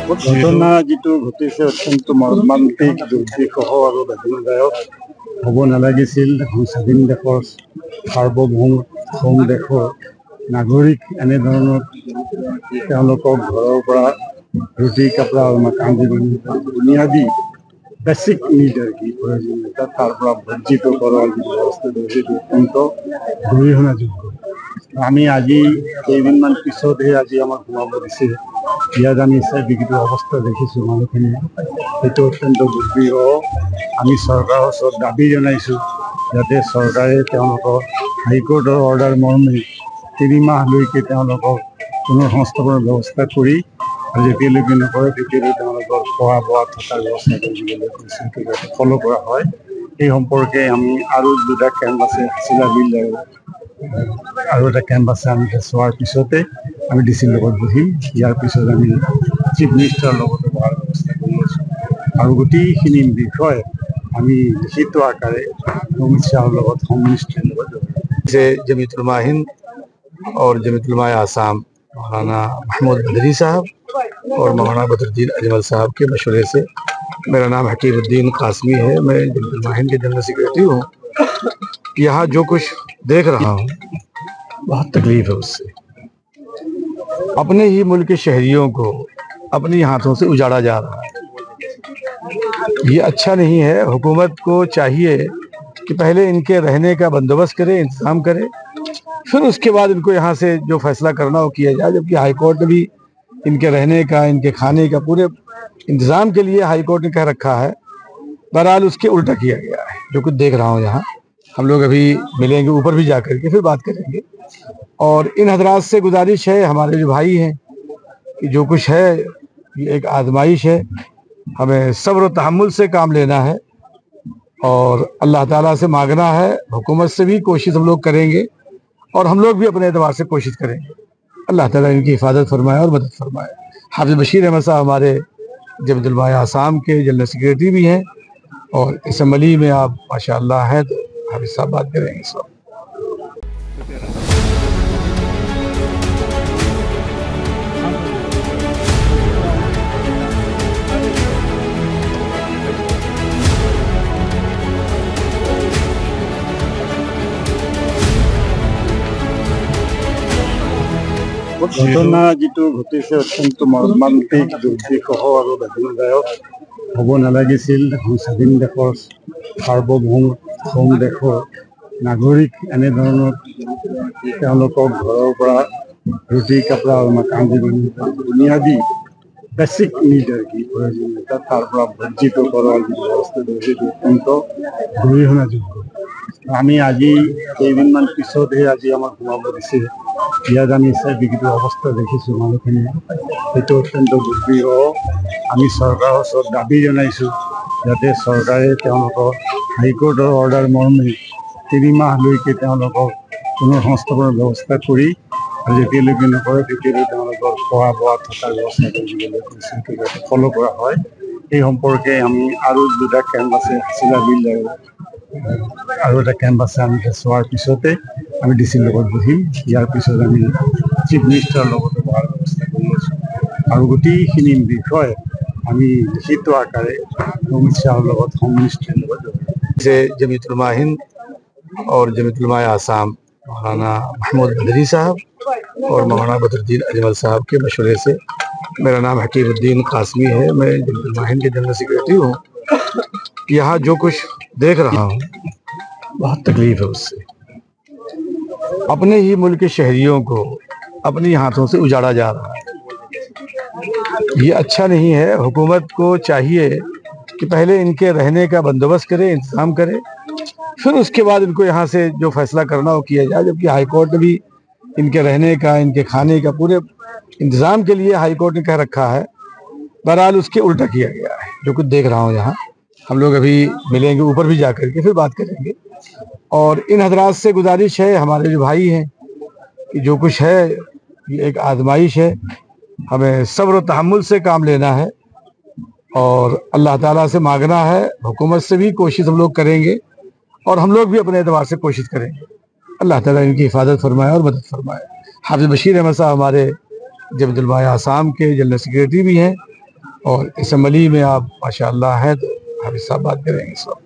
ঘটনা যেটো ঘটিছে অত্যন্ত মৰ্মান্তিক, দুৰ্বিষহ আৰু বেদনাদায়ক। হ'ব নালাগিছিল। এখন স্বাধীন দেশৰ সাৰ্বভৌম দেশৰ নাগৰিক এনেধৰণৰ তেওঁলোকক ঘৰৰ পৰা ৰুটি কাপড়া আৰু মাকান জীৱনী বুনিয়াদী বেসিক নিড আৰ কি প্ৰয়োজনীয়তা তাৰ পৰা বঞ্চিত কৰাৰ যে ব্যবস্থা ৰয়েছে অত্যন্ত গৰিহণাযোগ্য। আমি আজি কেইদিনমান পিছতহে আজি আমাক সোমাব দিছে। ইয়াত আমি বিকৃত অৱস্থা দেখিছোঁ মানুহখিনি, সেইটো অত্যন্ত দুৰ্বিষহ। আমি চৰকাৰৰ ওচৰত দাবী জনাইছোঁ যাতে চৰকাৰে তেওঁলোকৰ হাইকোৰ্টৰ অৰ্ডাৰ মৰ্মে 3 মাহলৈকে তেওঁলোকক পুনৰ সংস্থাপনৰ ব্যৱস্থা কৰি আৰু যেতিয়ালৈকে নকৰে তেতিয়ালৈ তেওঁলোকৰ খোৱা বোৱা থকাৰ ব্যৱস্থা কৰিবলৈ কৈছে, যাতে ফ'ল' কৰা হয়। এই সম্পৰ্কে আমি আৰু 2টা কেম্প আছে, হাছিলা বিল আৰু এটা কেম্প আছে। আমি চোৱাৰ পিছতে আমি ডিচিৰ লগত বহিম। ইয়াৰ পিছত আমি চিফ মিনিষ্টাৰৰ লগতো বহাৰ ব্যৱস্থা কৰি আছোঁ আৰু গোটেইখিনি বিষয় আমি লিখিত আকাৰে অমিত শ্বাহৰ লগত হোম মিনিষ্ট্ৰীৰ লগত से जमीयत उलमा हिंद और जमीयत उलमा आसाम मौलाना महमूद बदरी साहब और मौलाना बदरुद्दीन अजमल साहब के मशवरे से, मेरा नाम हकीमुद्दीन कासमी है, मैं जमीयत उलमा हिंद के जनरल सेक्रेटरी हूँ। यहाँ जो कुछ देख रहा हूँ बहुत तकलीफ है उससे। अपने ही मुल्क के शहरियों को अपने हाथों से उजाड़ा जा रहा है, ये अच्छा नहीं है। हुकूमत को चाहिए कि पहले इनके रहने का बंदोबस्त करे, इंतज़ाम करे, फिर उसके बाद इनको यहाँ से जो फैसला करना हो किया जाए। जबकि हाई कोर्ट ने भी इनके रहने का, इनके खाने का पूरे इंतज़ाम के लिए हाई कोर्ट ने कह रखा है। बहरहाल उसके उल्टा किया गया है। जो कुछ देख रहा हूँ यहाँ, हम लोग अभी मिलेंगे, ऊपर भी जा कर के फिर बात करेंगे। और इन हजरात से गुजारिश है, हमारे जो भाई हैं, कि जो कुछ है ये एक आजमाइश है, हमें सब्र और तहम्मुल से काम लेना है और अल्लाह ताला से मांगना है। हुकूमत से भी कोशिश हम लोग करेंगे और हम लोग भी अपने एतबार से कोशिश करेंगे। अल्लाह ताला इनकी हिफाजत फरमाए और मदद फरमाए। हाफिज़ बशीर अहमद साहब हमारे जमीयत उलमा आसाम के जनरल सेक्रेटरी भी हैं और असम्बली में आप माशाअल्लाह हैं, तो हाफिज़ साहब बात करेंगे सब। ঘটনা যেটো ঘটিছে অত্যন্ত মৰ্মান্তিক, দুৰ্বিষহ আৰু বেদনাদায়ক। হ'ব নালাগিছিল। এখন স্বাধীন দেশৰ সাৰ্বভৌম দেশৰ নাগৰিক এনেধৰণৰ তেওঁলোকক ঘৰৰ পৰা ৰুটি কাপড়া আৰু মাকান জীৱনী বুনিয়াদী বেসিক নিড আৰ কি প্ৰয়োজনীয়তা তাৰ পৰা বঞ্চিত কৰাৰ যে ব্যবস্থা ৰয়েছে অত্যন্ত গৰিহণাযোগ্য। আমি আজি কেইদিনমান পিছতহে আজি আমাক সোমাব দিছে। ইয়াত আমি বিকৃত অৱস্থা দেখিছোঁ মানুহখিনি, সেইটো অত্যন্ত দুৰ্বিষহ। আমি চৰকাৰৰ ওচৰত দাবী জনাইছোঁ যাতে চৰকাৰে তেওঁলোকৰ হাইকোৰ্টৰ অৰ্ডাৰ মৰ্মে 3 মাহলৈকে তেওঁলোকক পুনৰ সংস্থাপনৰ ব্যৱস্থা কৰি আৰু যেতিয়ালৈকে নকৰে তেতিয়ালৈ তেওঁলোকৰ খোৱা বোৱা থকাৰ ব্যৱস্থা কৰিবলৈ কৈছে, যাতে ফ'ল' কৰা হয়। এই সম্পৰ্কে আমি আৰু 2টা কেম্প আছে, হাছিলা বিল আৰু এটা কেম্প আছে। আমি চোৱাৰ পিছতে আমি ডিচিৰ লগত বহিম। ইয়াৰ পিছত আমি চিফ মিনিষ্টাৰৰ লগতো বহাৰ ব্যৱস্থা কৰি আছোঁ আৰু গোটেইখিনি বিষয় আমি লিখিত আকাৰে অমিত শ্বাহৰ লগত হোম মিনিষ্ট্ৰীৰ লগত से जमीयत उलमा हिंद और जमीयत उलमा आसाम मौलाना महमूद बदरी साहब और मौलाना बदरुद्दीन अजमल साहब के मशवरे से, मेरा नाम हकीमुद्दीन कासमी है, मैं जमीयत उलमा हिंद के जनरल सेक्रेटरी हूँ। यहाँ जो कुछ देख रहा हूँ बहुत तकलीफ है उससे। अपने ही मुल्क के शहरियों को अपने हाथों से उजाड़ा जा रहा है, ये अच्छा नहीं है। हुकूमत को चाहिए कि पहले इनके रहने का बंदोबस्त करे, इंतज़ाम करे, फिर उसके बाद इनको यहाँ से जो फैसला करना हो किया जाए। जबकि हाई कोर्ट ने भी इनके रहने का, इनके खाने का पूरे इंतज़ाम के लिए हाई कोर्ट ने कह रखा है। बहरहाल उसके उल्टा किया गया है। जो कुछ देख रहा हूँ यहाँ, हम लोग अभी मिलेंगे, ऊपर भी जा कर के फिर बात करेंगे। और इन हजरात से गुजारिश है, हमारे जो भाई हैं, कि जो कुछ है ये एक आजमाइश है, हमें सब्र और तहम्मुल से काम लेना है और अल्लाह ताला से मांगना है। हुकूमत से भी कोशिश हम लोग करेंगे और हम लोग भी अपने एतबार से कोशिश करेंगे। अल्लाह ताला इनकी हिफाजत फरमाए और मदद फरमाए। हाफिज़ बशीर अहमद साहब हमारे जमीयत उलमा आसाम के जनरल सेक्रेटरी भी हैं اور اسمبلی میں آپ ماشاء اللہ ہیں تو حافظ صاحب بات کریں گے اس وقت.